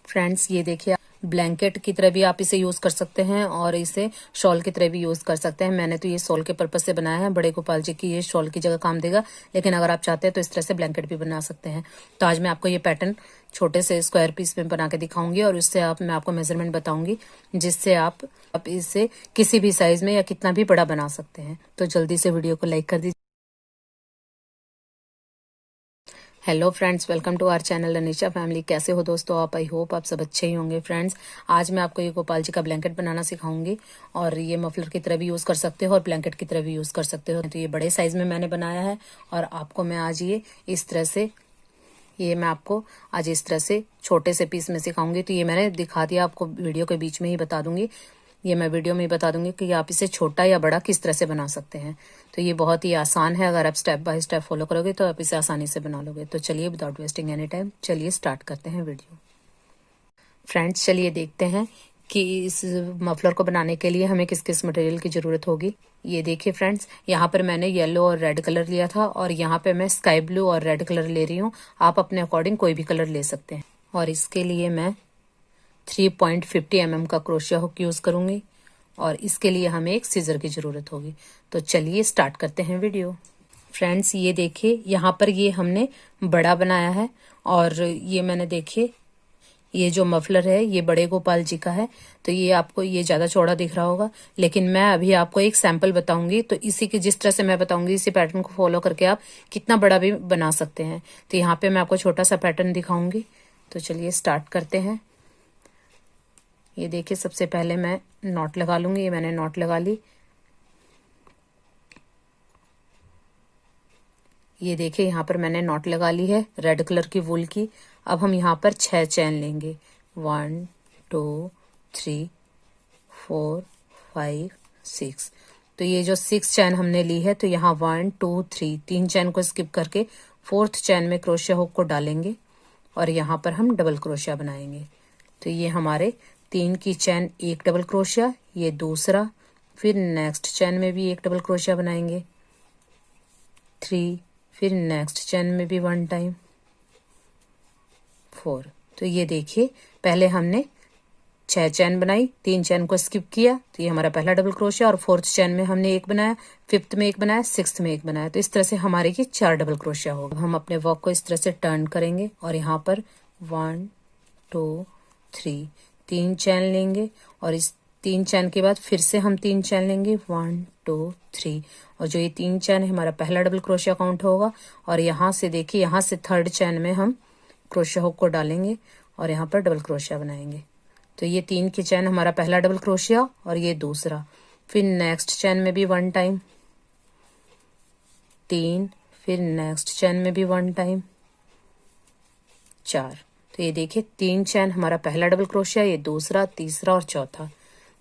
Friends ये देखिए, blanket की तरह भी आप इसे यूज कर सकते हैं और इसे शॉल की तरह भी यूज कर सकते हैं। मैंने तो ये शॉल के पर्पज से बनाया है। बड़े गोपाल जी की ये शॉल की जगह काम देगा, लेकिन अगर आप चाहते हैं तो इस तरह से ब्लैंकेट भी बना सकते हैं। तो आज मैं आपको ये पैटर्न छोटे से स्क्वायर पीस में बना के दिखाऊंगी और उससे मैं आपको मेजरमेंट बताऊंगी, जिससे आप इसे किसी भी साइज में या कितना भी बड़ा बना सकते हैं। तो जल्दी से वीडियो को लाइक कर दीजिए। Hello friends, welcome to our channel Anisha family. कैसे हो दोस्तों आप? आई होप आप सब अच्छे ही होंगे। फ्रेंड्स, आज मैं आपको ये गोपाल जी का ब्लैंकेट बनाना सिखाऊंगी और ये मफलर की तरह भी यूज कर सकते हो और ब्लैंकेट की तरह भी यूज कर सकते हो। तो ये बड़े साइज में मैंने बनाया है और आपको मैं आज ये इस तरह से मैं आपको आज इस तरह से छोटे से पीस में सिखाऊंगी। तो ये मैंने दिखा दिया, आपको वीडियो के बीच में ही बता दूंगी। ये मैं वीडियो में ही बता दूंगी कि आप इसे छोटा या बड़ा किस तरह से बना सकते हैं। तो ये बहुत ही आसान है, अगर आप स्टेप बाय स्टेप फॉलो करोगे तो आप इसे आसानी से बना लोगे। तो चलिए विदाउट वेस्टिंग एनी टाइम चलिए स्टार्ट करते हैं वीडियो। फ्रेंड्स चलिए देखते हैं कि इस मफलर को बनाने के लिए हमें किस किस मटेरियल की जरूरत होगी। ये देखिए फ्रेंड्स, यहाँ पर मैंने येलो और रेड कलर लिया था और यहाँ पे मैं स्काई ब्लू और रेड कलर ले रही हूँ। आप अपने अकॉर्डिंग कोई भी कलर ले सकते हैं। और इसके लिए मैं 3.50 mm का क्रोशिया हुक यूज करूंगी और इसके लिए हमें एक सीजर की जरूरत होगी। तो चलिए स्टार्ट करते हैं वीडियो। फ्रेंड्स ये देखिए, यहाँ पर ये हमने बड़ा बनाया है और ये मैंने देखिए ये जो मफलर है ये बड़े गोपाल जी का है। तो ये आपको ये ज्यादा चौड़ा दिख रहा होगा, लेकिन मैं अभी आपको एक सैंपल बताऊंगी। तो इसी के जिस तरह से मैं बताऊंगी इसी पैटर्न को फॉलो करके आप कितना बड़ा भी बना सकते हैं। तो यहाँ पे मैं आपको छोटा सा पैटर्न दिखाऊंगी। तो चलिए स्टार्ट करते हैं। ये देखिए, सबसे पहले मैं नॉट लगा लूंगी। ये मैंने नॉट लगा ली। ये देखिए, यहाँ पर मैंने नॉट लगा ली है रेड कलर की वूल की। अब हम यहाँ पर 6 चैन लेंगे। 1 2 3 4 5 6। तो ये जो 6 चैन हमने ली है, तो यहाँ 1 2 3 3 चैन को स्किप करके 4th चैन में क्रोशिया हुक को डालेंगे और यहाँ पर हम डबल क्रोशिया बनाएंगे। तो ये हमारे 3 की चैन एक डबल क्रोशिया, ये दूसरा, फिर नेक्स्ट चैन में भी एक डबल क्रोशिया बनाएंगे, 3, फिर नेक्स्ट चैन में भी 1 टाइम, 4। तो ये देखिए, पहले हमने 6 चैन बनाई, 3 चैन को स्किप किया, तो ये हमारा पहला डबल क्रोशिया और 4th चैन में हमने एक बनाया, 5th में एक बनाया, 6th में एक बनाया। तो इस तरह से हमारे ये 4 डबल क्रोशिया होगा। हम अपने वर्क को इस तरह से टर्न करेंगे और यहाँ पर 1 2 3 3 चैन लेंगे और इस 3 चैन के बाद फिर से हम 3 चैन लेंगे, 1 2 3। और जो ये 3 चैन है हमारा पहला डबल क्रोशिया काउंट होगा। और यहाँ से देखिए, यहाँ से 3rd चैन में हम क्रोशिया हुक को डालेंगे और यहाँ पर डबल क्रोशिया बनाएंगे। तो ये 3 की चैन हमारा पहला डबल क्रोशिया और ये दूसरा, फिर नेक्स्ट चैन में भी 1 टाइम, 3, फिर नेक्स्ट चैन में भी 1 टाइम, 4। तो ये देखिए, 3 चैन हमारा पहला डबल क्रोशिया, ये दूसरा, तीसरा और चौथा।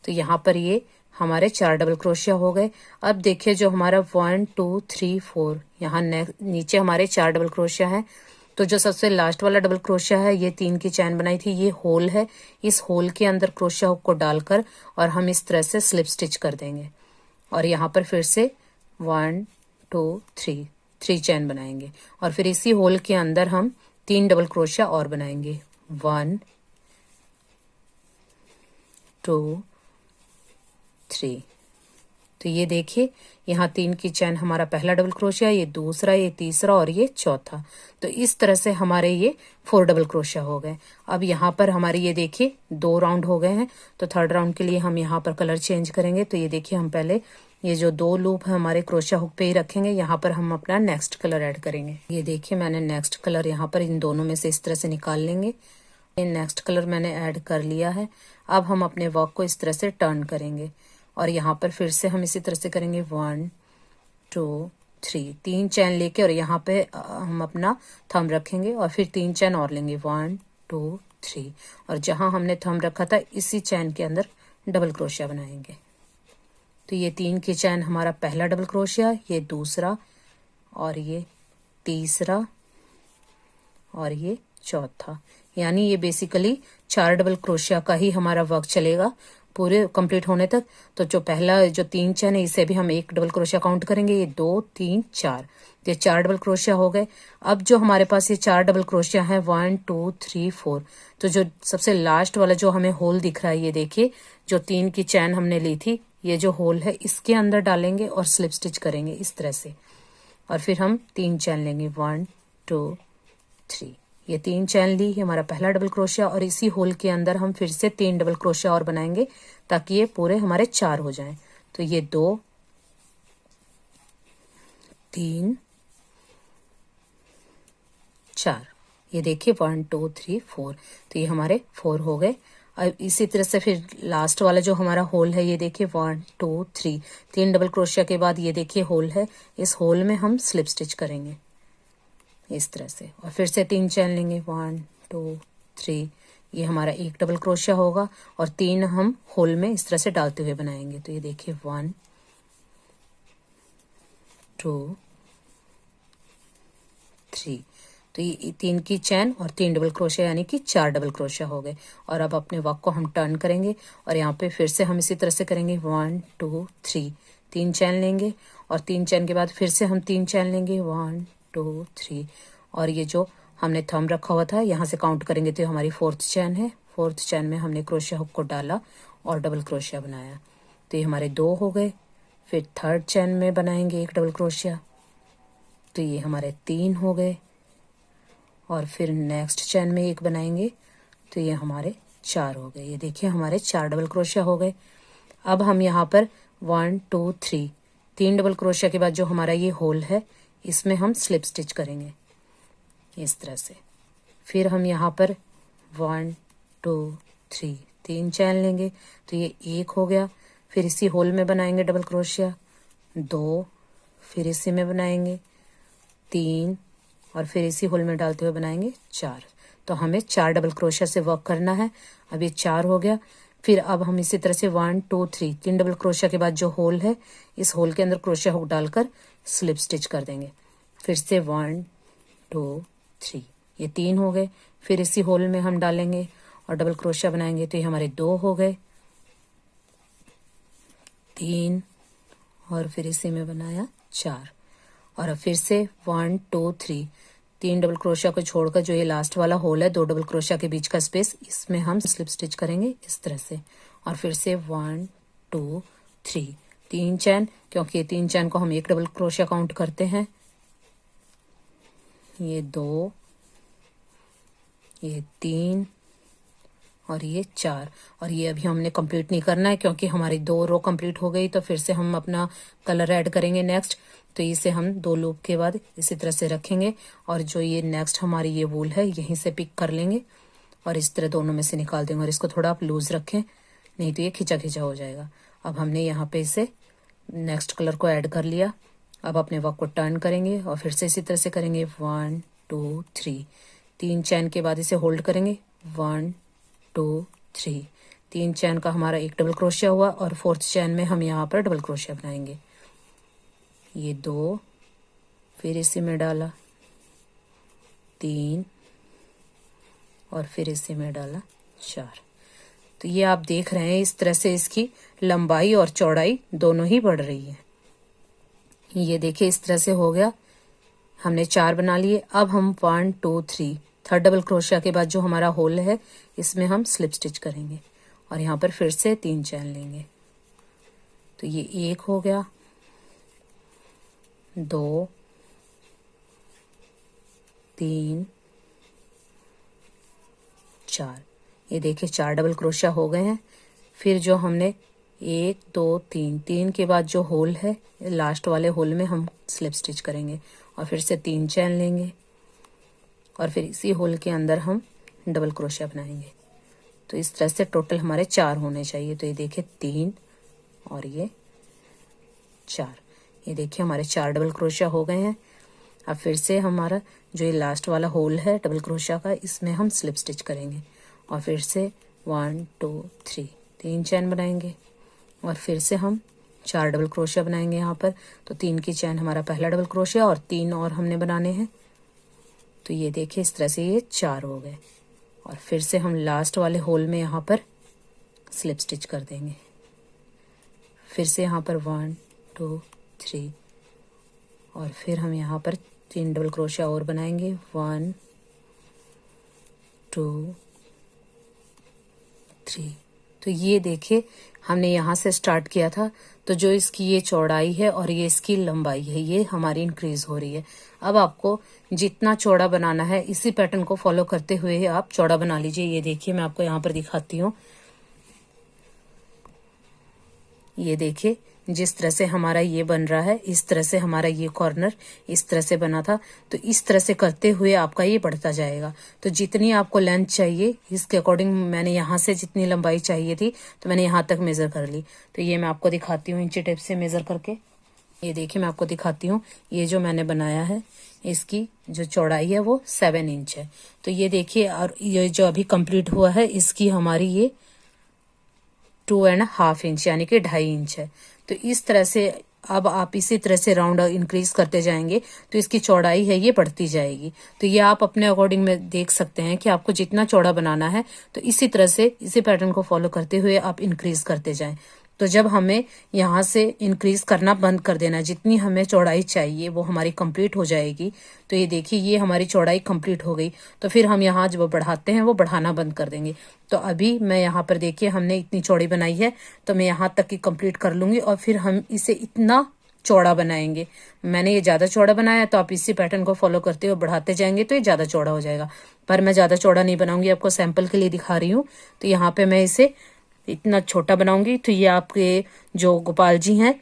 तो यहाँ पर ये हमारे 4 डबल क्रोशिया हो गए। अब देखिए, जो हमारा 1 2 3 4 यहाँ नीचे हमारे 4 डबल क्रोशिया है। तो जो सबसे लास्ट वाला डबल क्रोशिया है, ये 3 की चैन बनाई थी, ये होल है। इस होल के अंदर क्रोशिया हुक को डालकर और हम इस तरह से स्लिप स्टिच कर देंगे और यहाँ पर फिर से 1 2 3 चैन बनाएंगे और फिर इसी होल के अंदर हम 3 डबल क्रोशिया और बनाएंगे, 1 2 3। तो ये देखिए, यहाँ 3 की चैन हमारा पहला डबल क्रोशिया, ये दूसरा, ये तीसरा और ये चौथा। तो इस तरह से हमारे ये 4 डबल क्रोशिया हो गए। अब यहाँ पर हमारे ये देखिए 2 राउंड हो गए हैं। तो 3rd राउंड के लिए हम यहाँ पर कलर चेंज करेंगे। तो ये देखिए, हम पहले ये जो 2 लूप है हमारे क्रोशिया हुक पे ही रखेंगे। यहाँ पर हम अपना नेक्स्ट कलर ऐड करेंगे। ये देखिए, मैंने नेक्स्ट कलर यहाँ पर इन दोनों में से इस तरह से निकाल लेंगे। ये नेक्स्ट कलर मैंने ऐड कर लिया है। अब हम अपने वर्क को इस तरह से टर्न करेंगे और यहाँ पर फिर से हम इसी तरह से करेंगे, 1 2 3 3 चैन लेके और यहाँ पे हम अपना थंब रखेंगे और फिर 3 चैन और लेंगे, 1 2 3। और जहां हमने थंब रखा था इसी चैन के अंदर डबल क्रोशिया बनाएंगे। तो ये 3 की चैन हमारा पहला डबल क्रोशिया, ये दूसरा और ये तीसरा और ये चौथा। यानी ये बेसिकली 4 डबल क्रोशिया का ही हमारा वर्क चलेगा। पूरे कंप्लीट होने तक। तो जो पहला जो 3 चेन है इसे भी हम एक डबल क्रोशिया काउंट करेंगे, ये 2 3 4, ये 4 डबल क्रोशिया हो गए। अब जो हमारे पास ये 4 डबल क्रोशिया है 1 2 3 4, तो जो सबसे लास्ट वाला जो हमें होल दिख रहा है, ये देखिए जो 3 की चैन हमने ली थी, ये जो होल है इसके अंदर डालेंगे और स्लिप स्टिच करेंगे इस तरह से। और फिर हम 3 चैन लेंगे, 1 2 3, ये 3 चैन ली, ये हमारा पहला डबल क्रोशिया। और इसी होल के अंदर हम फिर से 3 डबल क्रोशिया और बनाएंगे ताकि ये पूरे हमारे 4 हो जाएं। तो ये 2 3 4, ये देखिए 1 2 3 4, तो ये हमारे 4 हो गए। अब इसी तरह से फिर लास्ट वाला जो हमारा होल है, ये देखिए 1 2 3, 3 डबल क्रोशिया के बाद ये देखिए होल है, इस होल में हम स्लिप स्टिच करेंगे इस तरह से। और फिर से 3 चैन लेंगे, 1 2 3, ये हमारा एक डबल क्रोशिया होगा और 3 हम होल में इस तरह से डालते हुए बनाएंगे। तो ये देखिए 1 2 3, तो ये 3 की चैन और 3 डबल क्रोशिया यानी कि 4 डबल क्रोशिया हो गए। और अब अपने वर्क को हम टर्न करेंगे और यहाँ पे फिर से हम इसी तरह से करेंगे, 1 2 3, 3 चैन लेंगे और 3 चैन के बाद फिर से हम 3 चैन लेंगे, 1 2 3, और ये जो हमने थंब रखा हुआ था यहाँ से काउंट करेंगे तो हमारी 4th चैन है। 4th चैन में हमने क्रोशिया हुक को डाला और डबल क्रोशिया बनाया, तो ये हमारे 2 हो गए। फिर 3rd चैन में बनाएंगे एक डबल क्रोशिया, तो ये हमारे 3 हो गए। और फिर नेक्स्ट चैन में एक बनाएंगे तो ये हमारे 4 हो गए। ये देखिए हमारे 4 डबल क्रोशिया हो गए। अब हम यहाँ पर 1 2 3, 3 डबल क्रोशिया के बाद जो हमारा ये होल है इसमें हम स्लिप स्टिच करेंगे इस तरह से। फिर हम यहाँ पर 1 2 3, 3 चैन लेंगे तो ये 1 हो गया। फिर इसी होल में बनाएंगे डबल क्रोशिया, 2, फिर इसी में बनाएंगे 3, और फिर इसी होल में डालते हुए बनाएंगे 4। तो हमें 4 डबल क्रोशिया से वर्क करना है। अब ये 4 हो गया। फिर अब हम इसी तरह से 1 2 3, 3 डबल क्रोशिया के बाद जो होल है इस होल के अंदर क्रोशिया हुक डालकर स्लिप स्टिच कर देंगे। फिर से 1 2 3, ये 3 हो गए। फिर इसी होल में हम डालेंगे और डबल क्रोशिया बनाएंगे तो ये हमारे 2 हो गए, 3, और फिर इसी में बनाया 4। और अब फिर से 1 2 3, 3 डबल क्रोशिया को छोड़कर जो ये लास्ट वाला होल है 2 डबल क्रोशिया के बीच का स्पेस, इसमें हम स्लिप स्टिच करेंगे इस तरह से। और फिर से 1 2 3, 3 चैन, क्योंकि ये 3 चैन को हम एक डबल क्रोशिया काउंट करते हैं। ये 2, ये 3 और ये 4। और ये अभी हमने कंप्लीट नहीं करना है क्योंकि हमारी 2 रो कंप्लीट हो गई। तो फिर से हम अपना कलर ऐड करेंगे नेक्स्ट। तो इसे हम 2 लूप के बाद इसी तरह से रखेंगे और जो ये नेक्स्ट हमारी ये वूल है यहीं से पिक कर लेंगे और इस तरह दोनों में से निकाल देंगे। और इसको थोड़ा आप लूज रखें, नहीं तो ये खिंचा खिंचा हो जाएगा। अब हमने यहाँ पे इसे नेक्स्ट कलर को ऐड कर लिया। अब अपने वर्क को टर्न करेंगे और फिर से इसी तरह से करेंगे, 1 2 3, 3 चैन के बाद इसे होल्ड करेंगे, 1 2 3, 3 चैन का हमारा एक डबल क्रोशिया हुआ और 4th चैन में हम यहाँ पर डबल क्रोशिया बनाएंगे। ये 2, फिर इसी में डाला 3 और फिर इसी में डाला 4। तो ये आप देख रहे हैं इस तरह से इसकी लंबाई और चौड़ाई दोनों ही बढ़ रही है। ये देखिए इस तरह से हो गया, हमने 4 बना लिए। अब हम 1 2 3, 3rd डबल क्रोशिया के बाद जो हमारा होल है इसमें हम स्लिप स्टिच करेंगे और यहाँ पर फिर से 3 चैन लेंगे। तो ये 1 हो गया, 2 3 4, ये देखिए 4 डबल क्रोशिया हो गए हैं। फिर जो हमने 1 2 3, 3 के बाद जो होल है लास्ट वाले होल में हम स्लिप स्टिच करेंगे और फिर से 3 चैन लेंगे और फिर इसी होल के अंदर हम डबल क्रोशिया बनाएंगे। तो इस तरह से टोटल हमारे 4 होने चाहिए। तो ये देखिए 3 और ये 4, ये देखिए हमारे 4 डबल क्रोशिया हो गए हैं। अब फिर से हमारा जो ये लास्ट वाला होल है डबल क्रोशिया का इसमें हम स्लिप स्टिच करेंगे और फिर से 1 2 3, 3 चैन बनाएंगे और फिर से हम 4 डबल क्रोशिया बनाएंगे यहाँ पर। तो 3 की चैन हमारा पहला डबल क्रोशिया और 3 और हमने बनाने हैं। तो ये देखिए इस तरह से ये 4 हो गए और फिर से हम लास्ट वाले होल में यहाँ पर स्लिप स्टिच कर देंगे। फिर से यहाँ पर 1 2 3 और फिर हम यहाँ पर 3 डबल क्रोशिया और बनाएंगे। 1 2 3। तो ये देखिए हमने यहाँ से स्टार्ट किया था, तो जो इसकी ये चौड़ाई है और ये इसकी लंबाई है ये हमारी इंक्रीज हो रही है। अब आपको जितना चौड़ा बनाना है इसी पैटर्न को फॉलो करते हुए आप चौड़ा बना लीजिए। ये देखिए मैं आपको यहाँ पर दिखाती हूँ। ये देखिए जिस तरह से हमारा ये बन रहा है, इस तरह से हमारा ये कॉर्नर इस तरह से बना था, तो इस तरह से करते हुए आपका ये बढ़ता जाएगा। तो जितनी आपको लेंथ चाहिए इसके अकॉर्डिंग मैंने यहाँ से जितनी लंबाई चाहिए थी तो मैंने यहाँ तक मेजर कर ली। तो ये मैं आपको दिखाती हूँ इंची टेप से मेजर करके। ये देखिए मैं आपको दिखाती हूँ, ये जो मैंने बनाया है इसकी जो चौड़ाई है वो 7 इंच है। तो ये देखिए, और ये जो अभी कंप्लीट हुआ है इसकी हमारी ये 2.5 इंच यानी कि 2.5 इंच है। तो इस तरह से अब आप इसी तरह से राउंड इंक्रीज करते जाएंगे तो इसकी चौड़ाई है ये बढ़ती जाएगी। तो ये आप अपने अकॉर्डिंग में देख सकते हैं कि आपको जितना चौड़ा बनाना है तो इसी तरह से इसी पैटर्न को फॉलो करते हुए आप इंक्रीज करते जाएं। तो जब हमें यहाँ से इंक्रीज करना बंद कर देना, जितनी हमें चौड़ाई चाहिए वो हमारी कंप्लीट हो जाएगी। तो ये देखिए ये हमारी चौड़ाई कंप्लीट हो गई, तो फिर हम यहाँ जब बढ़ाते हैं वो बढ़ाना बंद कर देंगे। तो अभी मैं यहाँ पर देखिए हमने इतनी चौड़ी बनाई है तो मैं यहाँ तक की कंप्लीट कर लूंगी और फिर हम इसे इतना चौड़ा बनाएंगे। मैंने ये ज्यादा चौड़ा बनाया तो आप इसी पैटर्न को फॉलो करते हुए बढ़ाते जाएंगे तो ये ज्यादा चौड़ा हो जाएगा, पर मैं ज्यादा चौड़ा नहीं बनाऊंगी, आपको सैंपल के लिए दिखा रही हूँ। तो यहाँ पे मैं इसे इतना छोटा बनाऊंगी। तो ये आपके जो गोपाल जी हैं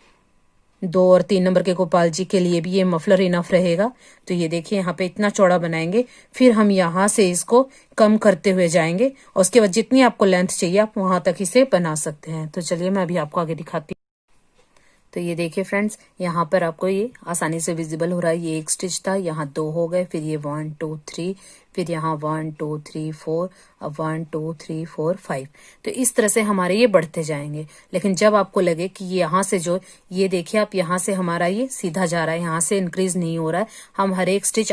2 और 3 नंबर के गोपाल जी के लिए भी ये मफलर इनफ रहेगा। तो ये देखिए यहाँ पे इतना चौड़ा बनाएंगे, फिर हम यहाँ से इसको कम करते हुए जाएंगे और उसके बाद जितनी आपको लेंथ चाहिए आप वहां तक इसे बना सकते हैं। तो चलिए मैं अभी आपको आगे दिखाती हूँ। तो ये देखिए फ्रेंड्स, यहाँ पर आपको ये आसानी से विजिबल हो रहा है। ये एक स्टिच था, यहाँ 2 हो गए, फिर ये 1 2 3, फिर यहाँ 1 2 3 4, अब 1 2 3 4 5। तो इस तरह से हमारे ये बढ़ते जाएंगे। लेकिन जब आपको लगे कि यहाँ से जो ये देखिए आप यहाँ से हमारा ये सीधा जा रहा है, यहाँ से इंक्रीज नहीं हो रहा है, हम हर एक स्टिच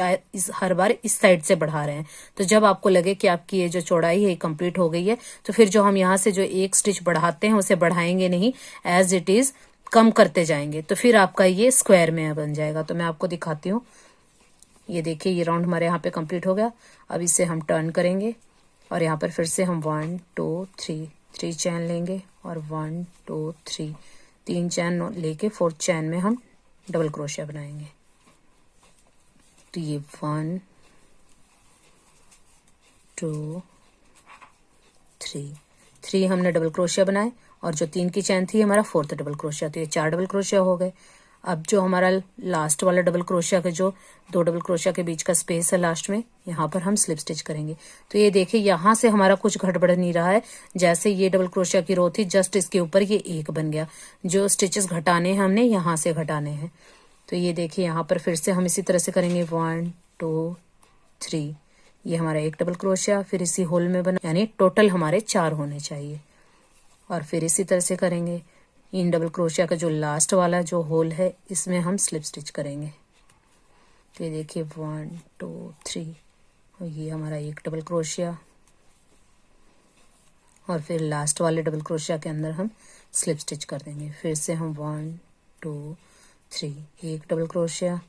हर बार इस साइड से बढ़ा रहे हैं। तो जब आपको लगे कि आपकी ये जो चौड़ाई है कंप्लीट हो गई है, तो फिर जो हम यहाँ से जो एक स्टिच बढ़ाते हैं उसे बढ़ाएंगे नहीं, एज इट इज कम करते जाएंगे, तो फिर आपका ये स्क्वायर में बन जाएगा। तो मैं आपको दिखाती हूँ। ये देखिए ये राउंड हमारे यहाँ पे कंप्लीट हो गया। अब इसे हम टर्न करेंगे और यहाँ पर फिर से हम 1 2 3 चैन लेंगे और 1 2 3 3 चैन लेके 4th चैन में हम डबल क्रोशिया बनाएंगे। तो ये 1 2 3 हमने डबल क्रोशिया बनाए और जो 3 की चैन थी हमारा 4th डबल क्रोशिया, तो ये 4 डबल क्रोशिया हो गए। अब जो हमारा लास्ट वाला डबल क्रोशिया का जो 2 डबल क्रोशिया के बीच का स्पेस है लास्ट में, यहाँ पर हम स्लिप स्टिच करेंगे। तो ये देखिए यहाँ से हमारा कुछ घटबढ़ नहीं रहा है। जैसे ये डबल क्रोशिया की रो थी जस्ट इसके ऊपर ये एक बन गया। जो स्टिचेस घटाने हैं हमने यहाँ से घटाने हैं। तो ये देखिए यहाँ पर फिर से हम इसी तरह से करेंगे 1 2 3, ये हमारा एक डबल क्रोशिया, फिर इसी होल में बना, यानी टोटल हमारे 4 होने चाहिए। और फिर इसी तरह से करेंगे। इन डबल क्रोशिया का जो लास्ट वाला जो होल है इसमें हम स्लिप स्टिच करेंगे। तो ये देखिए 1 2 3 और ये हमारा एक डबल क्रोशिया और फिर लास्ट वाले डबल क्रोशिया के अंदर हम स्लिप स्टिच कर देंगे। फिर से हम 1 2 3 एक डबल क्रोशिया,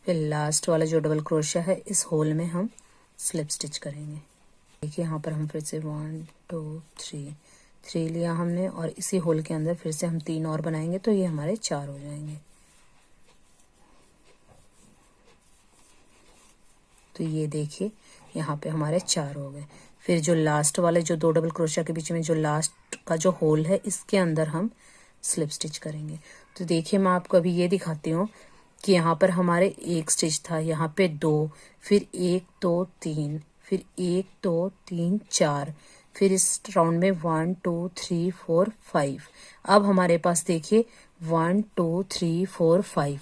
फिर लास्ट वाला जो डबल क्रोशिया है इस होल में हम स्लिप स्टिच करेंगे। देखिए यहाँ पर हम फिर से 1 2 3 लिया हमने और इसी होल के अंदर फिर से हम 3 और बनाएंगे तो ये हमारे 4 हो जाएंगे। तो ये देखिए यहाँ पे हमारे 4 हो गए। फिर जो लास्ट वाले जो 2 डबल क्रोशिया के बीच में जो लास्ट का जो होल है इसके अंदर हम स्लिप स्टिच करेंगे। तो देखिए मैं आपको अभी ये दिखाती हूँ कि यहाँ पर हमारे एक स्टिच था, यहाँ पे 2, फिर 1 2 3, फिर 1 2 3 4, फिर इस राउंड में 1 2 3 4 5। अब हमारे पास देखिए 1 2 3 4 5,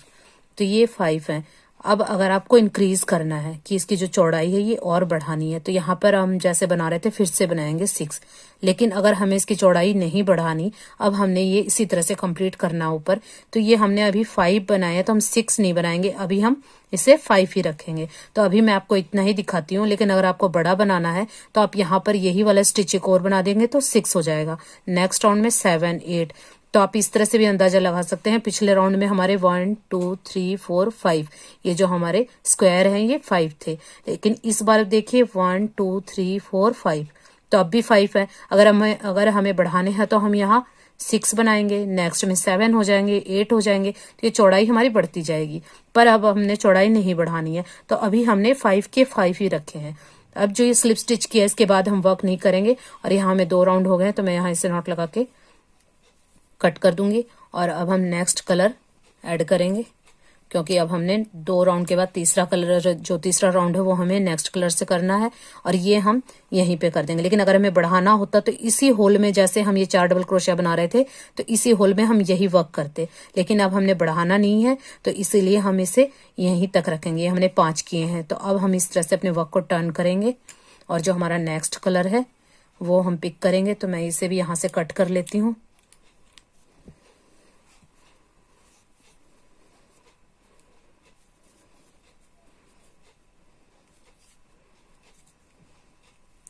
तो ये 5 है। अब अगर आपको इंक्रीज करना है कि इसकी जो चौड़ाई है ये और बढ़ानी है, तो यहाँ पर हम जैसे बना रहे थे फिर से बनाएंगे 6। लेकिन अगर हमें इसकी चौड़ाई नहीं बढ़ानी, अब हमने ये इसी तरह से कंप्लीट करना ऊपर, तो ये हमने अभी 5 बनाया, तो हम 6 नहीं बनाएंगे, अभी हम इसे 5 ही रखेंगे। तो अभी मैं आपको इतना ही दिखाती हूँ, लेकिन अगर आपको बड़ा बनाना है तो आप यहाँ पर यही वाला स्टिच एक और बना देंगे तो 6 हो जाएगा। नेक्स्ट राउंड में 7, 8, तो आप इस तरह से भी अंदाजा लगा सकते हैं। पिछले राउंड में हमारे 1, 2, 3, 4, 5, ये जो हमारे स्क्वायर हैं ये 5 थे, लेकिन इस बार देखिए 1, 2, 3, 4, 5, तो अब भी 5 है। अगर हमें बढ़ाने हैं तो हम यहाँ 6 बनाएंगे, नेक्स्ट में 7 हो जाएंगे, 8 हो जाएंगे, तो ये चौड़ाई हमारी बढ़ती जाएगी। पर अब हमने चौड़ाई नहीं बढ़ानी है, तो अभी हमने 5 के 5 ही रखे हैं। अब जो ये स्लिप स्टिच किया इसके बाद हम वर्क नहीं करेंगे। और यहाँ हमें 2 राउंड हो गए, तो मैं यहाँ इसे नॉट लगा के कट कर दूंगी। और अब हम नेक्स्ट कलर ऐड करेंगे, क्योंकि अब हमने 2 राउंड के बाद तीसरा कलर, जो तीसरा राउंड है वो हमें नेक्स्ट कलर से करना है, और ये हम यहीं पे कर देंगे। लेकिन अगर हमें बढ़ाना होता तो इसी होल में, जैसे हम ये 4 डबल क्रोशिया बना रहे थे, तो इसी होल में हम यही वर्क करते, लेकिन अब हमने बढ़ाना नहीं है, तो इसीलिए हम इसे यहीं तक रखेंगे। हमने 5 किए हैं, तो अब हम इस तरह से अपने वर्क को टर्न करेंगे, और जो हमारा नेक्स्ट कलर है वो हम पिक करेंगे। तो मैं इसे भी यहाँ से कट कर लेती हूँ।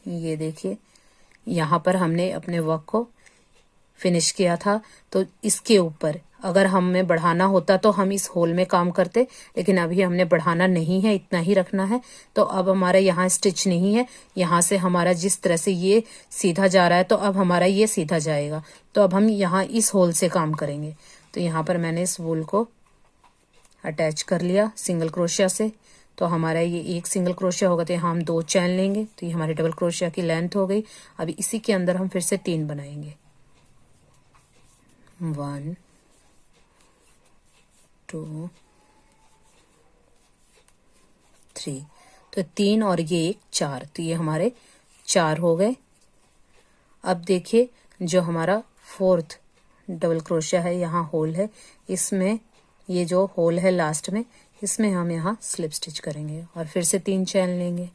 ये देखिए, यहाँ पर हमने अपने वर्क को फिनिश किया था, तो इसके ऊपर अगर हमें बढ़ाना होता तो हम इस होल में काम करते, लेकिन अभी हमने बढ़ाना नहीं है, इतना ही रखना है। तो अब हमारा यहाँ स्टिच नहीं है, यहाँ से हमारा जिस तरह से ये सीधा जा रहा है, तो अब हमारा ये सीधा जाएगा। तो अब हम यहाँ इस होल से काम करेंगे। तो यहाँ पर मैंने इस वूल को अटैच कर लिया सिंगल क्रोशिया से, तो हमारा ये एक सिंगल क्रोशिया होगा, तो यहाँ हम 2 चैन लेंगे, तो ये हमारी डबल क्रोशिया की लेंथ हो गई। अभी इसी के अंदर हम फिर से 3 बनाएंगे, 1, 2, 3, तो 3 और ये एक 4, तो ये हमारे 4 हो गए। अब देखिए, जो हमारा 4th डबल क्रोशिया है, यहाँ होल है, इसमें ये जो होल है लास्ट में, इसमें हम यहाँ स्लिप स्टिच करेंगे और फिर से 3 चैन लेंगे।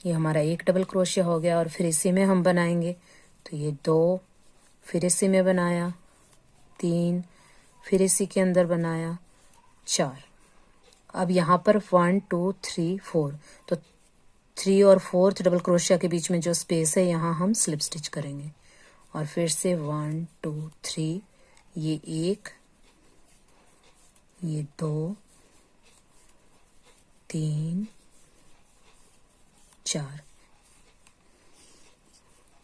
ये हमारा एक डबल क्रोशिया हो गया, और फिर इसी में हम बनाएंगे, तो ये 2, फिर इसी में बनाया 3, फिर इसी के अंदर बनाया 4। अब यहाँ पर 1, 2, 3, 4, तो 3 और 4th डबल क्रोशिया के बीच में जो स्पेस है, यहाँ हम स्लिप स्टिच करेंगे। और फिर से 1, 2, 3, ये 1, ये 2, 3, 4,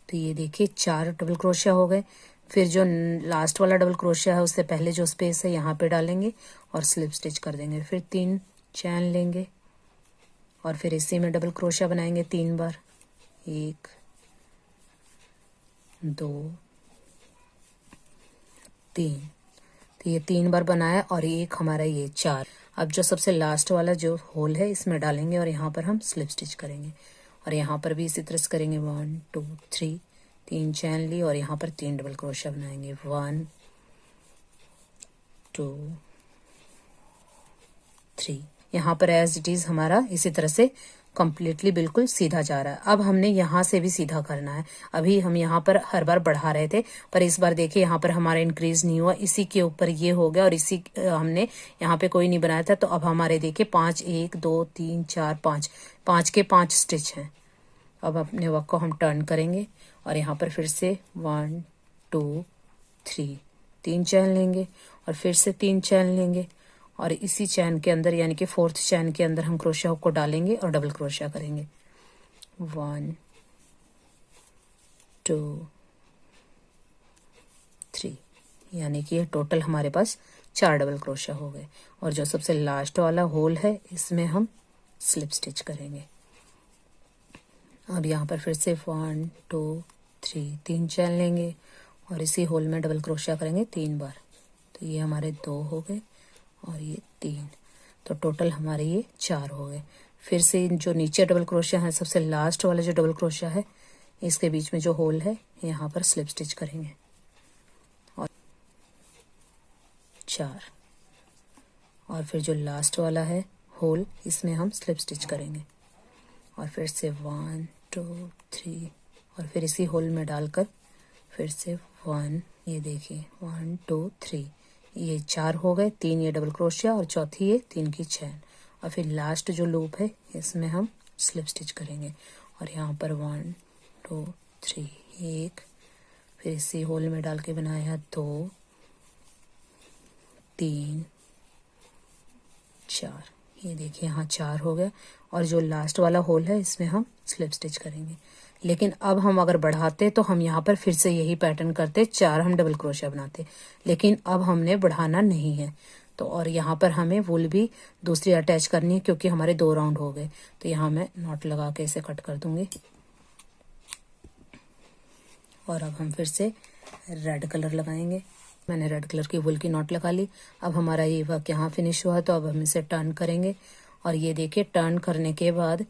तो ये देखिए 4 डबल क्रोशिया हो गए। फिर जो लास्ट वाला डबल क्रोशिया है, उससे पहले जो स्पेस है यहाँ पे डालेंगे और स्लिप स्टिच कर देंगे। फिर 3 चैन लेंगे, और फिर इसी में डबल क्रोशिया बनाएंगे 3 बार, 1, 2, 3, तो ये 3 बार बनाया, और एक हमारा ये 4। अब जो सबसे लास्ट वाला जो होल है, इसमें डालेंगे और यहाँ पर हम स्लिप स्टिच करेंगे, और यहाँ पर भी इसी तरह से करेंगे। 1, 2, 3, 3 चैन ली, और यहाँ पर 3 डबल क्रोशिया बनाएंगे, 1, 2, 3। यहाँ पर एज इट इज हमारा इसी तरह से कंप्लीटली बिल्कुल सीधा जा रहा है। अब हमने यहाँ से भी सीधा करना है। अभी हम यहाँ पर हर बार बढ़ा रहे थे, पर इस बार देखिए यहाँ पर हमारा इंक्रीज नहीं हुआ, इसी के ऊपर ये हो गया, और इसी हमने यहाँ पे कोई नहीं बनाया था। तो अब हमारे देखिए 5, 1, 2, 3, 4, 5, 5 के 5 स्टिच हैं। अब अपने वर्क को हम टर्न करेंगे, और यहाँ पर फिर से 1, 2, 3, 3 चैन लेंगे, और फिर से 3 चैन लेंगे, और इसी चैन के अंदर, यानी कि 4th चैन के अंदर हम क्रोशिया हुक को डालेंगे और डबल क्रोशिया करेंगे। 1, 2, 3, यानी कि ये टोटल हमारे पास 4 डबल क्रोशिया हो गए। और जो सबसे लास्ट वाला होल है, इसमें हम स्लिप स्टिच करेंगे। अब यहाँ पर फिर से 1, 2, 3, 3 चैन लेंगे, और इसी होल में डबल क्रोशिया करेंगे 3 बार। तो ये हमारे 2 हो गए, और ये 3, तो टोटल हमारे ये 4 हो गए। फिर से जो नीचे डबल क्रोशिया है, सबसे लास्ट वाला जो डबल क्रोशिया है, इसके बीच में जो होल है, यहाँ पर स्लिप स्टिच करेंगे, और 4, और फिर जो लास्ट वाला है होल इसमें हम स्लिप स्टिच करेंगे और फिर से 1 2 3 और फिर इसी होल में डालकर फिर से 1, ये देखिए 1 2 3, ये 4 हो गए, 3 ये डबल क्रोशिया और चौथी ये 3 की चैन और फिर लास्ट जो लूप है इसमें हम स्लिप स्टिच करेंगे और यहाँ पर 1 2 3 1, फिर इसी होल में डाल के बनाया 2 3 4, ये देखिए यहाँ 4 हो गया और जो लास्ट वाला होल है इसमें हम स्लिप स्टिच करेंगे। लेकिन अब हम अगर बढ़ाते तो हम यहाँ पर फिर से यही पैटर्न करते, 4 हम डबल क्रोशिया बनाते, लेकिन अब हमने बढ़ाना नहीं है। तो और यहाँ पर हमें वूल भी दूसरी अटैच करनी है क्योंकि हमारे 2 राउंड हो गए। तो यहाँ मैं नॉट लगा के इसे कट कर दूंगी और अब हम फिर से रेड कलर लगाएंगे। मैंने रेड कलर की वूल की नॉट लगा ली। अब हमारा ये वर्क यहाँ फिनिश हुआ तो अब हम इसे टर्न करेंगे और ये देखिए टर्न करने के बाद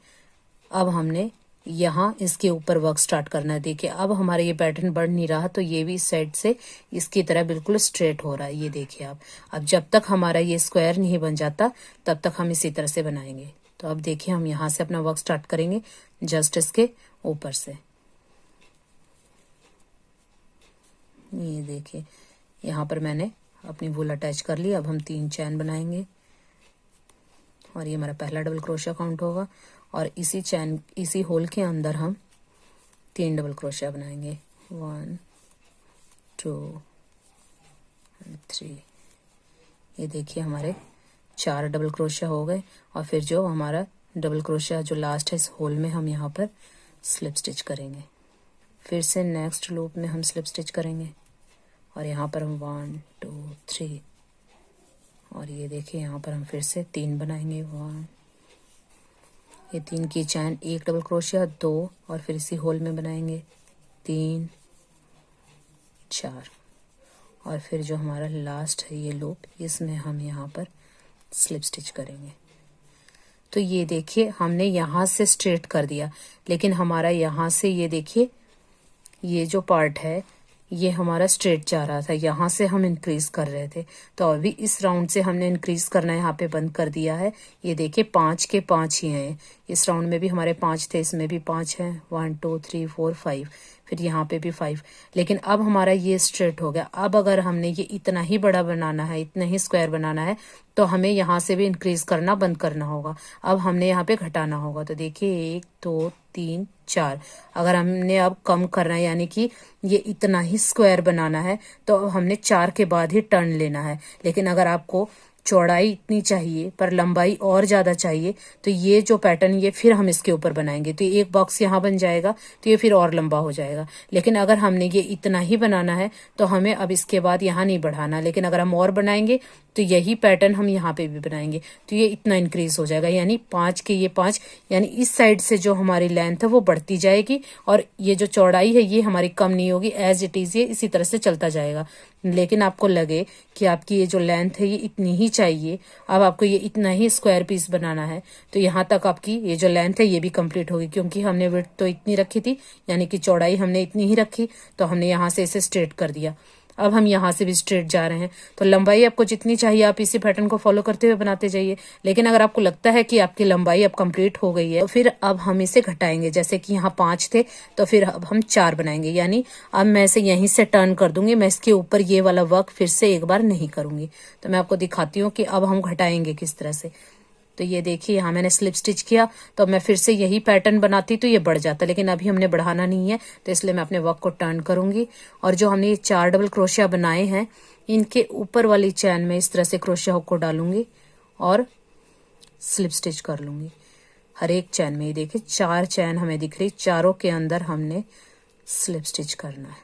अब हमने यहाँ इसके ऊपर वर्क स्टार्ट करना है। देखिए अब हमारा ये पैटर्न बढ़ नहीं रहा तो ये भी इस साइड से इसकी तरह बिल्कुल स्ट्रेट हो रहा है। ये देखिए आप, अब जब तक हमारा ये स्क्वायर नहीं बन जाता तब तक हम इसी तरह से बनाएंगे। तो अब देखिए हम यहाँ से अपना वर्क स्टार्ट करेंगे जस्ट इसके ऊपर से। ये देखिए यहाँ पर मैंने अपनी वूल अटैच कर ली। अब हम 3 चैन बनाएंगे और ये हमारा पहला डबल क्रोशिया काउंट होगा और इसी होल के अंदर हम 3 डबल क्रोशिया बनाएंगे, 1 2 3। ये देखिए हमारे 4 डबल क्रोशिया हो गए और फिर जो हमारा डबल क्रोशिया जो लास्ट है इस होल में हम यहाँ पर स्लिप स्टिच करेंगे। फिर से नेक्स्ट लूप में हम स्लिप स्टिच करेंगे और यहाँ पर हम 1 2 3 और ये देखिए यहाँ पर हम फिर से 3 बनाएंगे, 1, ये 3 की चैन, 1 डबल क्रोशिया 2 और फिर इसी होल में बनाएंगे 3 4 और फिर जो हमारा लास्ट है ये लूप इसमें हम यहाँ पर स्लिप स्टिच करेंगे। तो ये देखिए हमने यहाँ से स्ट्रेट कर दिया, लेकिन हमारा यहाँ से ये देखिए ये जो पार्ट है ये हमारा स्ट्रेट जा रहा था, यहाँ से हम इंक्रीज कर रहे थे। तो अभी इस राउंड से हमने इंक्रीज करना यहाँ पे बंद कर दिया है। ये देखिए 5 के 5 ही हैं, इस राउंड में भी हमारे 5 थे, इसमें भी 5 हैं, 1 2 3 4 5, फिर यहाँ पे भी 5। लेकिन अब हमारा ये स्ट्रेट हो गया। अब अगर हमने ये इतना ही बड़ा बनाना है, इतना ही स्क्वायर बनाना है तो हमें यहाँ से भी इंक्रीज करना बंद करना होगा। अब हमने यहाँ पे घटाना होगा। तो देखिए 1 2 3 4, अगर हमने अब कम करना है यानी कि ये इतना ही स्क्वायर बनाना है तो हमने 4 के बाद ही टर्न लेना है। लेकिन अगर आपको चौड़ाई इतनी चाहिए पर लंबाई और ज़्यादा चाहिए तो ये जो पैटर्न ये फिर हम इसके ऊपर बनाएंगे तो एक बॉक्स यहाँ बन जाएगा तो ये फिर और लंबा हो जाएगा। लेकिन अगर हमने ये इतना ही बनाना है तो हमें अब इसके बाद यहाँ नहीं बढ़ाना। लेकिन अगर हम और बनाएंगे तो यही पैटर्न हम यहाँ पे भी बनाएंगे तो ये इतना इंक्रीज हो जाएगा, यानी 5 के ये 5, यानी इस साइड से जो हमारी लेंथ है वो बढ़ती जाएगी और ये जो चौड़ाई है ये हमारी कम नहीं होगी, एज इट इज ये इसी तरह से चलता जाएगा। लेकिन आपको लगे कि आपकी ये जो लेंथ है ये इतनी ही चाहिए, अब आपको ये इतना ही स्क्वायर पीस बनाना है तो यहाँ तक आपकी ये जो लेंथ है ये भी कंप्लीट होगी, क्योंकि हमने विड्थ तो इतनी रखी थी यानी कि चौड़ाई हमने इतनी ही रखी तो हमने यहाँ से इसे स्ट्रेट कर दिया। अब हम यहाँ से भी स्ट्रेट जा रहे हैं तो लंबाई आपको जितनी चाहिए आप इसी पैटर्न को फॉलो करते हुए बनाते जाइए। लेकिन अगर आपको लगता है कि आपकी लंबाई अब कंप्लीट हो गई है तो फिर अब हम इसे घटाएंगे। जैसे कि यहाँ 5 थे तो फिर अब हम 4 बनाएंगे, यानी अब मैं इसे यहीं से टर्न कर दूंगी, मैं इसके ऊपर ये वाला वर्क फिर से एक बार नहीं करूंगी। तो मैं आपको दिखाती हूँ कि अब हम घटाएंगे किस तरह से। तो ये देखिए यहाँ मैंने स्लिप स्टिच किया तो मैं फिर से यही पैटर्न बनाती तो ये बढ़ जाता, लेकिन अभी हमने बढ़ाना नहीं है तो इसलिए मैं अपने वर्क को टर्न करूंगी और जो हमने ये 4 डबल क्रोशिया बनाए हैं इनके ऊपर वाली चैन में इस तरह से क्रोशिया हुक को डालूंगी और स्लिप स्टिच कर लूंगी हर एक चैन में। ये देखिए 4 चैन हमें दिख रही, चारों के अंदर हमने स्लिप स्टिच करना है।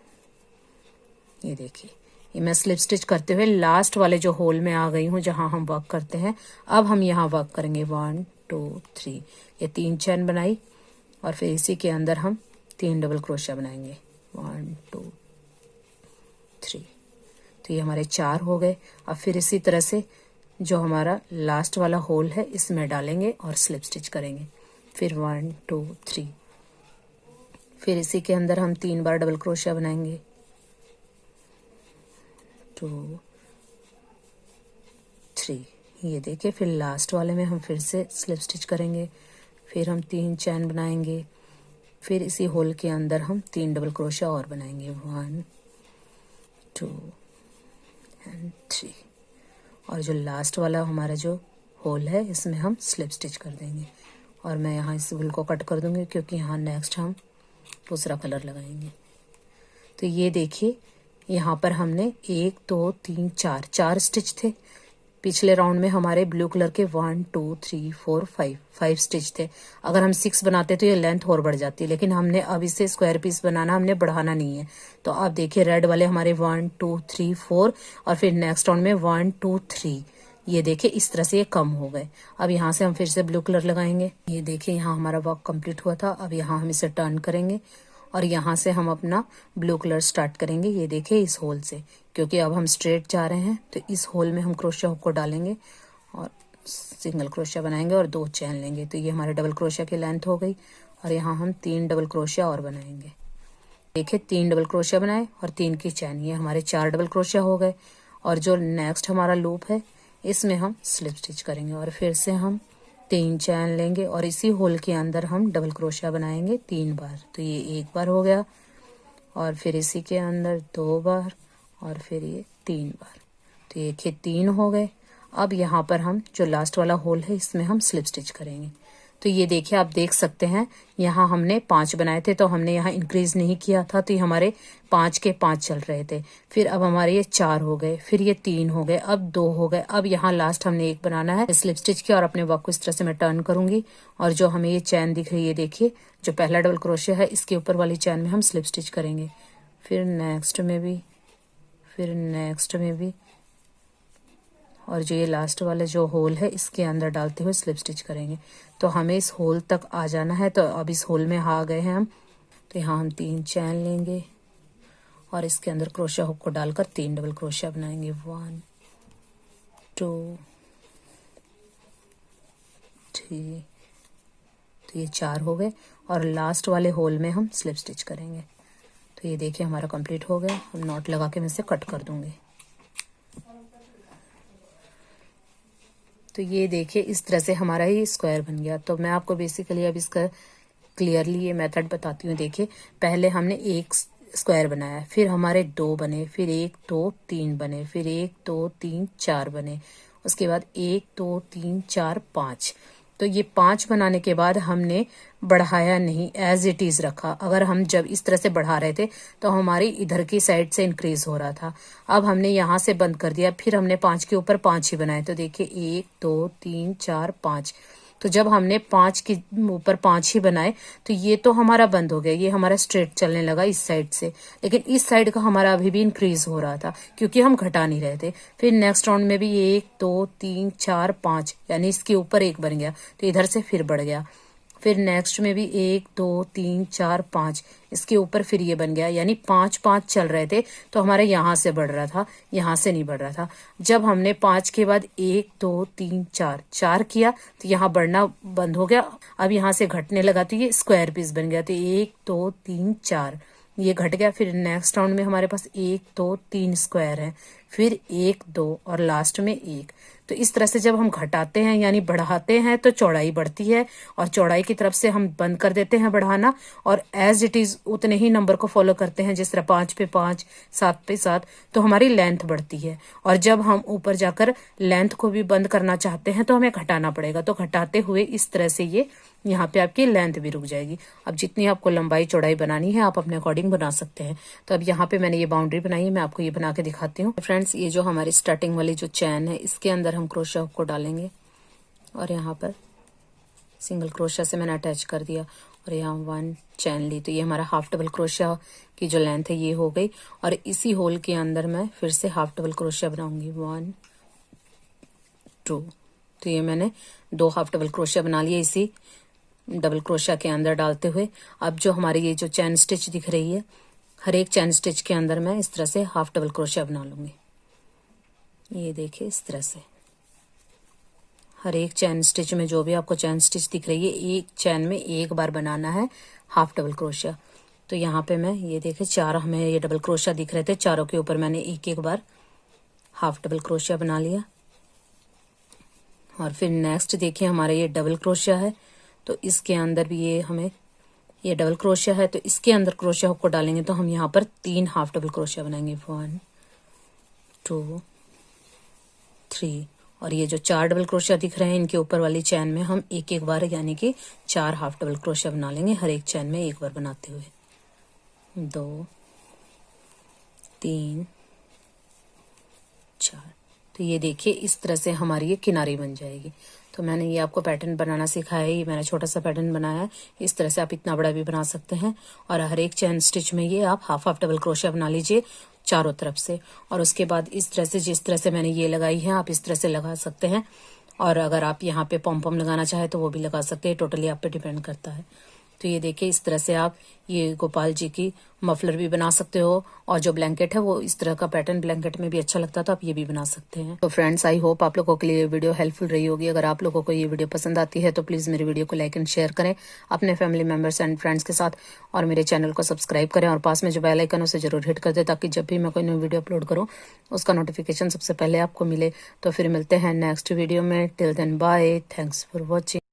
ये देखिए ये मैं स्लिप स्टिच करते हुए लास्ट वाले जो होल में आ गई हूँ जहां हम वर्क करते हैं। अब हम यहाँ वर्क करेंगे 1 2 3, ये 3 चैन बनाई और फिर इसी के अंदर हम 3 डबल क्रोशिया बनाएंगे, 1 2 3। तो ये हमारे 4 हो गए। अब फिर इसी तरह से जो हमारा लास्ट वाला होल है इसमें डालेंगे और स्लिप स्टिच करेंगे, फिर 1 2 3, फिर इसी के अंदर हम 3 बार डबल क्रोशिया बनाएंगे, 2 3, ये देखिए फिर लास्ट वाले में हम फिर से स्लिप स्टिच करेंगे, फिर हम 3 चैन बनाएंगे, फिर इसी होल के अंदर हम 3 डबल क्रोशिया और बनाएंगे, 1 2 एंड 3। और जो लास्ट वाला हमारा जो होल है इसमें हम स्लिप स्टिच कर देंगे। और मैं यहाँ इस वूल को कट कर दूंगी क्योंकि यहाँ नेक्स्ट हम दूसरा कलर लगाएंगे। तो ये देखिए यहाँ पर हमने 1 2 3 4 स्टिच थे। पिछले राउंड में हमारे ब्लू कलर के 1 2 3 4 5 स्टिच थे। अगर हम 6 बनाते तो ये लेंथ और बढ़ जाती, लेकिन हमने अब इसे स्क्वायर पीस बनाना, हमने बढ़ाना नहीं है। तो आप देखिए रेड वाले हमारे 1 2 3 4 और फिर नेक्स्ट राउंड में 1 2 3, ये देखिए इस तरह से ये कम हो गए। अब यहाँ से हम फिर से ब्लू कलर लगाएंगे। ये देखिए यहाँ हमारा वर्क कंप्लीट हुआ था। अब यहाँ हम इसे टर्न करेंगे और यहाँ से हम अपना ब्लू कलर स्टार्ट करेंगे। ये देखिए इस होल से, क्योंकि अब हम स्ट्रेट जा रहे हैं तो इस होल में हम क्रोशिया हुक को डालेंगे और सिंगल क्रोशिया बनाएंगे और 2 चैन लेंगे। तो ये हमारे डबल क्रोशिया की लेंथ हो गई। और यहाँ हम 3 डबल क्रोशिया और बनाएंगे। देखिए 3 डबल क्रोशिया बनाए और 3 की चैन, ये हमारे 4 डबल क्रोशिया हो गए। और जो नेक्स्ट हमारा लूप है इसमें हम स्लिप स्टिच करेंगे और फिर से हम 3 चैन लेंगे और इसी होल के अंदर हम डबल क्रोशिया बनाएंगे 3 बार। तो ये 1 बार हो गया और फिर इसी के अंदर 2 बार और फिर ये 3 बार। तो ये 3 हो गए। अब यहाँ पर हम जो लास्ट वाला होल है इसमें हम स्लिप स्टिच करेंगे। तो ये देखिए आप देख सकते हैं यहाँ हमने 5 बनाए थे, तो हमने यहाँ इंक्रीज नहीं किया था, तो ये हमारे 5 के 5 चल रहे थे। फिर अब हमारे ये 4 हो गए, फिर ये 3 हो गए, अब 2 हो गए। अब यहाँ लास्ट हमने 1 बनाना है स्लिप स्टिच किया और अपने वर्क को इस तरह से मैं टर्न करूंगी और जो हमें ये चैन दिख रही है, देखिए जो पहला डबल क्रोशिया है इसके ऊपर वाली चैन में हम स्लिप स्टिच करेंगे, फिर नेक्स्ट में भी, फिर नेक्स्ट में भी, और जो ये लास्ट वाला जो होल है इसके अंदर डालते हुए स्लिप स्टिच करेंगे। तो हमें इस होल तक आ जाना है। तो अब इस होल में आ गए हैं हम। तो यहाँ हम 3 चैन लेंगे और इसके अंदर क्रोशिया हुक को डालकर 3 डबल क्रोशिया बनाएंगे, 1 2 3। तो ये 4 हो गए और लास्ट वाले होल में हम स्लिप स्टिच करेंगे। तो ये देखिए हमारा कंप्लीट हो गया। हम नॉट लगा के मैं इसे कट कर दूंगी। तो ये देखिए इस तरह से हमारा ये स्क्वायर बन गया। तो मैं आपको बेसिकली अब इसका क्लियरली ये मेथड बताती हूँ। देखिए पहले हमने 1 स्क्वायर बनाया, फिर हमारे 2 बने, फिर 1 2 3 बने, फिर 1 2 3 4 बने, उसके बाद 1 2 3 4 5। तो ये 5 बनाने के बाद हमने बढ़ाया नहीं, एज इट इज रखा। अगर हम जब इस तरह से बढ़ा रहे थे तो हमारी इधर की साइड से इंक्रीज हो रहा था। अब हमने यहाँ से बंद कर दिया, फिर हमने 5 के ऊपर 5 ही बनाए। तो देखिए 1 2 3 4 5। तो जब हमने 5 के ऊपर 5 ही बनाए तो ये तो हमारा बंद हो गया, ये हमारा स्ट्रेट चलने लगा इस साइड से, लेकिन इस साइड का हमारा अभी भी इंक्रीज हो रहा था क्योंकि हम घटा नहीं रहे थे। फिर नेक्स्ट राउंड में भी 1 2 3 4 5, यानी इसके ऊपर 1 बन गया तो इधर से फिर बढ़ गया। फिर नेक्स्ट में भी 1 2 3 4 5, इसके ऊपर फिर ये बन गया, यानी 5 5 चल रहे थे तो हमारे यहाँ से बढ़ रहा था, यहाँ से नहीं बढ़ रहा था। जब हमने 5 के बाद 1 2 3 4 किया तो यहाँ बढ़ना बंद हो गया। अब यहाँ से घटने लगा तो ये स्क्वायर पीस बन गया। तो 1 2 3 4 ये घट गया। फिर नेक्स्ट राउंड में हमारे पास 1 2 3 स्क्वायर है, फिर 1 2 और लास्ट में 1। तो इस तरह से जब हम घटाते हैं यानी बढ़ाते हैं तो चौड़ाई बढ़ती है और चौड़ाई की तरफ से हम बंद कर देते हैं बढ़ाना और एज इट इज उतने ही नंबर को फॉलो करते हैं, जिस तरह 5 पे 5 7 पे 7, तो हमारी लेंथ बढ़ती है। और जब हम ऊपर जाकर लेंथ को भी बंद करना चाहते हैं तो हमें घटाना पड़ेगा। तो घटाते हुए इस तरह से ये यहाँ पे आपकी लेंथ भी रुक जाएगी। अब जितनी आपको लंबाई चौड़ाई बनानी है आप अपने अकॉर्डिंग बना सकते हैं। तो अब यहाँ पे मैंने ये बाउंड्री बनाई है, मैं आपको ये बना के दिखाती हूँ। फ्रेंड्स ये जो हमारी स्टार्टिंग वाली जो चैन है इसके अंदर हम क्रोशिया हुक को डालेंगे और यहाँ पर सिंगल क्रोशिया से मैंने अटैच कर दिया और यहाँ 1 चैन ली। तो ये हमारा हाफ डबल क्रोशिया की जो लेंथ है ये हो गई। और इसी होल के अंदर मैं फिर से हाफ डबल क्रोशिया बनाऊंगी, 1 2। तो ये मैंने 2 हाफ डबल क्रोशिया बना लिए इसी डबल क्रोशिया के अंदर डालते हुए। अब जो हमारी ये जो चैन स्टिच दिख रही है, हर एक चैन स्टिच के अंदर मैं इस तरह से हाफ डबल क्रोशिया बना लूंगी। ये देखिए इस तरह से हर एक चैन स्टिच में जो भी आपको चैन स्टिच दिख रही है, एक चैन में 1 बार बनाना है हाफ डबल क्रोशिया। तो यहाँ पे मैं ये देखिए 4 हमें ये डबल क्रोशिया दिख रहे थे, चारों के ऊपर मैंने 1 1 बार हाफ डबल क्रोशिया बना लिया। और फिर नेक्स्ट देखिए हमारा ये डबल क्रोशिया है, तो इसके अंदर भी ये डबल क्रोशिया है, तो इसके अंदर क्रोशिया हुक को डालेंगे तो हम यहाँ पर 3 हाफ डबल क्रोशिया बनाएंगे। 1 2 3 और ये जो 4 डबल क्रोशिया दिख रहे हैं इनके ऊपर वाली चैन में हम एक एक बार यानी कि 4 हाफ डबल क्रोशिया बना लेंगे, हर एक चैन में एक बार बनाते हुए। 2 3 4। तो ये देखिए इस तरह से हमारी ये किनारी बन जाएगी। तो मैंने ये आपको पैटर्न बनाना सिखाया है, ये मैंने छोटा सा पैटर्न बनाया है। इस तरह से आप इतना बड़ा भी बना सकते हैं और हर एक चैन स्टिच में ये आप हाफ हाफ डबल क्रोशिया बना लीजिए चारों तरफ से। और उसके बाद इस तरह से जिस तरह से मैंने ये लगाई है आप इस तरह से लगा सकते हैं, और अगर आप यहाँ पे पॉम पॉम लगाना चाहे तो वो भी लगा सकते हैं, टोटली आप पे डिपेंड करता है। तो ये देखिए इस तरह से आप ये गोपाल जी की मफलर भी बना सकते हो, और जो ब्लैंकेट है वो इस तरह का पैटर्न ब्लैंकेट में भी अच्छा लगता है, तो आप ये भी बना सकते हैं। तो फ्रेंड्स आई होप आप लोगों के लिए वीडियो हेल्पफुल रही होगी। अगर आप लोगों को ये वीडियो पसंद आती है तो प्लीज़ मेरे वीडियो को लाइक एंड शेयर करें अपने फैमिली मेम्बर्स एंड फ्रेंड्स के साथ, और मेरे चैनल को सब्सक्राइब करें और पास में जो बेल आइकन उसे जरूर हिट कर दे, ताकि जब भी मैं कोई न्यू वीडियो अपलोड करूँ उसका नोटिफिकेशन सबसे पहले आपको मिले। तो फिर मिलते हैं नेक्स्ट वीडियो में। Till then bye, thanks for watching.